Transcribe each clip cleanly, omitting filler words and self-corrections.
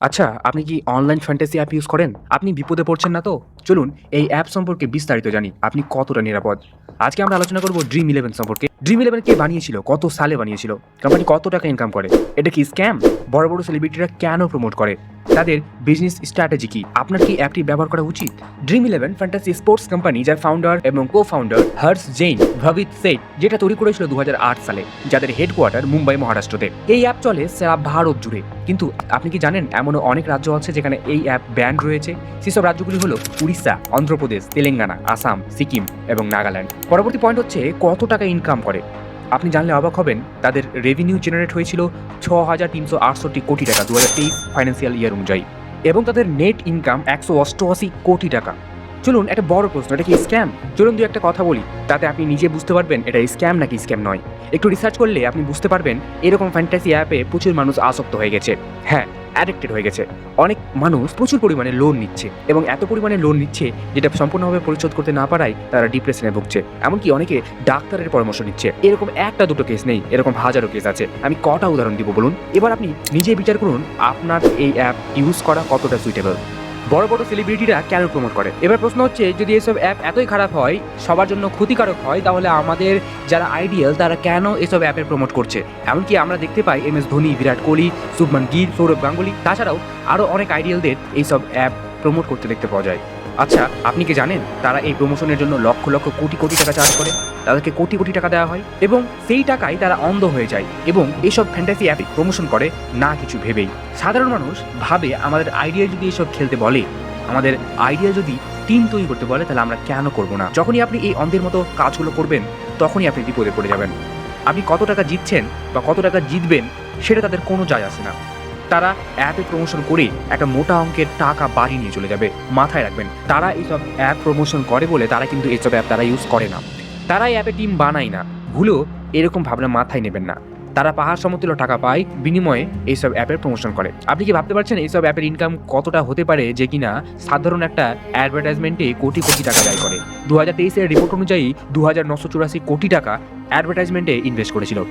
আচ্ছা, আপনি কি অনলাইন ফ্যান্টাসি অ্যাপ ইউজ করেন? আপনি বিপদে পড়ছেন না তো? চলুন এই অ্যাপ সম্পর্কে বিস্তারিত জানি। আপনি কতটা নিরাপদ। আজকে আমরা আলোচনা করব ড্রিম ইলেভেন সম্পর্কে। ড্রিম ইলেভেন কে বানিয়েছিল? কত সালে বানিয়েছিল? কোম্পানি কত টাকা ইনকাম করে? এটা কি স্ক্যাম? বড় বড় সেলিব্রিটিরা কেন প্রমোট করে? তাদের বিজনেস স্ট্র্যাটেজি কি? আপনার কি অ্যাপটি ব্যবহার করা উচিত? Dream Eleven fantasy sports company, যার ফাউন্ডার এবং কো ফাউন্ডার হর্ষ জৈন ভবিত সেট, যেটা তৈরি করেছিল 2008 সালে, যাদের হেডকোয়ার্টার মুম্বাই, মহারাষ্ট্রতে। এই অ্যাপ চলে সারা ভারত জুড়ে। কিন্তু আপনি কি জানেন এমনও অনেক রাজ্য আছে যেখানে এই অ্যাপ ব্যান রয়েছে? সেসব রাজ্যগুলি হলো উড়িষ্যা, অন্ধ্রপ্রদেশ, তেলেঙ্গানা, আসাম, সিকিম এবং নাগাল্যান্ড। পরবর্তী পয়েন্ট হচ্ছে কত টাকা ইনকাম করে। আপনি জানলে অবাক হবেন, তাদের রেভিনিউ জেনারেট হয়েছিল 6,368 কোটি টাকা 2023 ফাইন্যান্সিয়াল ইয়ার অনুযায়ী, এবং তাদের নেট ইনকাম 188 কোটি টাকা। চলুন একটা বড় প্রশ্ন, এটা কি স্ক্যাম? চলুন একটা কথা বলি, তাতে আপনি নিজে বুঝতে পারবেন এটা স্ক্যাম নাকি স্ক্যাম নয়। একটু রিসার্চ করলে আপনি বুঝতে পারবেন এরকম ফ্যান্টাসি অ্যাপে প্রচুর মানুষ আসক্ত হয়ে গেছে। হ্যাঁ, অ্যাডিক্টেড হয়ে গেছে। অনেক মানুষ প্রচুর পরিমাণে লোন নিচ্ছে, এবং এত পরিমাণে লোন নিচ্ছে যেটা সম্পূর্ণভাবে পরিশোধ করতে না পারায় তারা ডিপ্রেশনে ভুগছে। এমনকি অনেকে ডাক্তারের পরামর্শ নিচ্ছে। এরকম একটা দুটো কেস নেই, এরকম হাজারো কেস আছে। আমি কটা উদাহরণ দিব বলুন। এবার আপনি নিজে বিচার করুন আপনার এই অ্যাপ ইউজ করা কতটা সুইটেবল। বড় বড় সেলিব্রিটিরা কেন প্রমোট করে? এবার প্রশ্ন হচ্ছে, যদি এসব অ্যাপ এতই খারাপ হয়, সবার জন্য ক্ষতিকারক হয়, তাহলে আমাদের যারা আইডিয়াল তারা কেন এসব অ্যাপের প্রমোট করছে? এমনকি আমরা দেখতে পাই MS ধোনি, বিরাট কোহলি, শুভমান গিল, সৌরভ গাঙ্গুলি, তাছাড়াও আরও অনেক আইডিয়ালদের এইসব অ্যাপ প্রমোট করতে দেখতে পাওয়া যায়। আচ্ছা, আপনি কি জানেন তারা এই প্রমোশনের জন্য লক্ষ লক্ষ কোটি কোটি টাকা চার্জ করে? তাদেরকে কোটি কোটি টাকা দেওয়া হয়, এবং সেই টাকায় তারা অন্ধ হয়ে যায় এবং এইসব ফ্যান্টাসি অ্যাপে প্রমোশন করে না কিছু ভেবেই। সাধারণ মানুষ ভাবে আমাদের আইডিয়া যদি এসব খেলতে বলে, আমাদের আইডিয়া যদি টিম তৈরি করতে বলে, তাহলে আমরা কেন করব না? যখনই আপনি এই অন্ধের মতো কাজগুলো করবেন, তখনই আপনি বিপদে পড়ে যাবেন। আপনি কত টাকা জিতছেন বা কত টাকা জিতবেন সেটা তাদের কোনো যায় আসে না। তারা অ্যাপে প্রমোশন করে একটা মোটা অঙ্কের টাকা বাড়ি নিয়ে চলে যাবে। মাথায় রাখবেন, তারা এইসব অ্যাপ প্রমোশন করে বলে তারা কিন্তু এইসব অ্যাপ তারা ইউজ করে না। তারা এই অ্যাপে টিম বানায় না। ভুলেও এরকম ভাবনা মাথায় নেবেন না। তারা পাহাড় সমতুল্য টাকা পায়, বিনিময়ে এইসব অ্যাপের প্রমোশন করে। আপনি কি ভাবতে পারছেন এইসব অ্যাপের ইনকাম কতটা হতে পারে, যে কিনা সাধারণ একটা অ্যাডভার্টাইজমেন্টে কোটি কোটি টাকা ব্যয় করে? 2023-এর রিপোর্ট অনুযায়ী 2,984 কোটি টাকা অ্যাডভার্টাইজমেন্টে ইনভেস্ট করেছিল।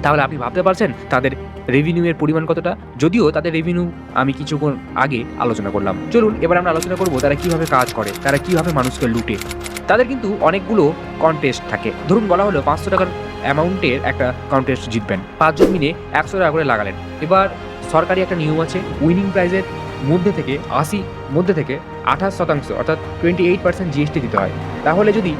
তাহলে আপনি ভাবতে পারছেন তাদের রেভিনিউয়ের পরিমাণ কতটা? যদিও তাদের রেভিনিউ আমি কিছুক্ষণ আগে আলোচনা করলাম। চলুন এবার আমরা আলোচনা করব তারা কিভাবে কাজ করে, তারা কিভাবে মানুষকে লুটে। তাদের কিন্তু অনেকগুলো কন্টেস্ট থাকে। ধরুন বলা হলো 500 টাকার অ্যামাউন্টের একটা কন্টেস্ট জিতবেন, 5 জন মিলে 100 টাকা করে লাগালেন। এবার সরকারি একটা নিয়ম আছে, উইনিং প্রাইজের মধ্যে থেকে 28% অর্থাৎ 28% জিএসটি দিতে হয়। তাহলে যদি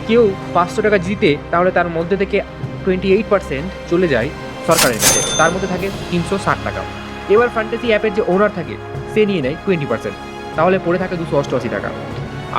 কেউ 500 টাকা জিতে, তাহলে তার মধ্যে থেকে 28% চলে যায় সরকারের কাছে, তার মধ্যে থাকে 360 টাকা। এবার ফ্যান্টাসি অ্যাপের যে ওনার থাকে সে নিয়ে নেয় 20%, তাহলে পড়ে থাকে 288 টাকা।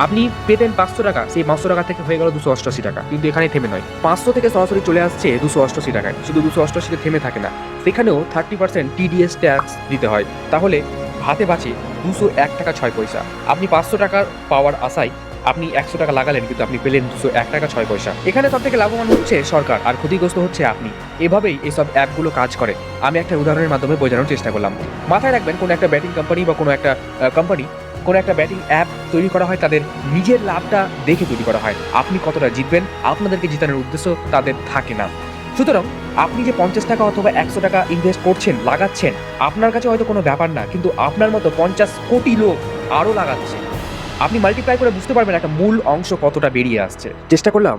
আপনি পেতেন 500 টাকা, সেই 500 টাকা থেকে হয়ে গেল 288 টাকা। কিন্তু এখানে থেমে নয়, 500 থেকে সরাসরি চলে আসছে 288 টাকায়। শুধু 288-তে থেমে থাকে না, সেখানেও 30% TDS ট্যাক্স দিতে হয়। তাহলে হাতে বাঁচে 201 টাকা 6 পয়সা। আপনি 500 টাকা পাওয়ার আশায় আপনি 100 টাকা লাগালেন, কিন্তু আপনি পেলেন 201 টাকা 6 পয়সা। এখানে সব থেকে লাভবান হচ্ছে সরকার, আর ক্ষতিগ্রস্ত হচ্ছে আপনি। এভাবেই এইসব অ্যাপগুলো কাজ করে। আমি একটা উদাহরণের মাধ্যমে বোঝানোর চেষ্টা করলাম। মাথায় রাখবেন, কোনো একটা ব্যাটিং কোম্পানি বা কোনো একটা কোম্পানি, কোনো একটা ব্যাটিং অ্যাপ তৈরি করা হয় তাদের নিজের লাভটা দেখে তৈরি করা হয়। আপনি কতটা জিতবেন, আপনাদেরকে জিতানোর উদ্দেশ্য তাদের থাকে না। সুতরাং আপনি যে 50 টাকা অথবা 100 টাকা ইনভেস্ট করছেন, লাগাচ্ছেন, আপনার কাছে হয়তো কোনো ব্যাপার না, কিন্তু আপনার মতো 50 কোটি লোক আরও লাগাচ্ছে। আপনি মাল্টিপ্লাই করে বুঝতে পারবেন একটা মূল অংশ কতটা বেরিয়ে আসছে। চেষ্টা করলাম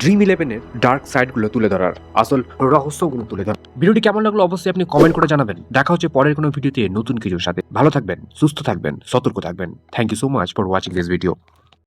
ড্রিম ইলেভেনের ডার্ক সাইডগুলো তুলে ধরার, আসল রহস্যগুলো তুলে ধরার। ভিডিওটি কেমন লাগলো অবশ্যই আপনি কমেন্ট করে জানাবেন। দেখা হচ্ছে পরের কোনো ভিডিওতে নতুন কিছুর সাথে। ভালো থাকবেন, সুস্থ থাকবেন, সতর্ক থাকবেন। Thank you so much for watching this video.